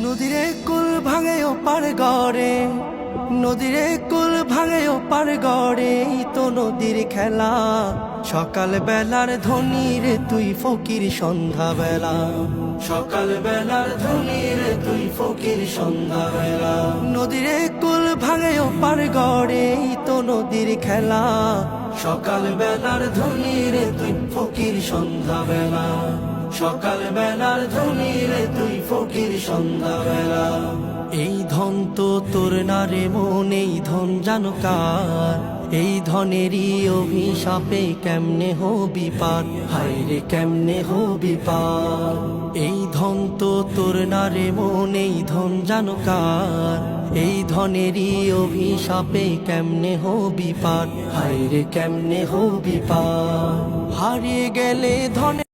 নদীরে কুল ভাঙে ওপার গড়ে, নদীরে কুল ভাঙে ওপার গড়ে, এই তো নদীর খেলা। সকাল বেলার ধনী রে তুই ফকির সন্ধ্যা বেলা, সকাল বেলার ধনী রে তুই ফকির সন্ধ্যা বেলা। নদীরে কুল ভাঙে ওপার গড়ে, এই তো নদীর খেলা। সকাল বেলার ধনী রে তুই ফকির সন্ধ্যা বেলা, সকাল বেলার ধনী রে তুই ফকির সন্ধ্যা বেলা। এই ধন তো তোর না রে মন, এই ধন জানো কার? এই ধনেরই অভিশাপে কেমনে হবি পার, হায় রে কেমনে হবি পার। এই ধন তো তোর না রে মন, এই ধন জানো কার? এই ধনেরই অভিশাপে কেমনে হবি পার, হায় রে কেমনে হবি পার। হারিয়ে গেলে ধনে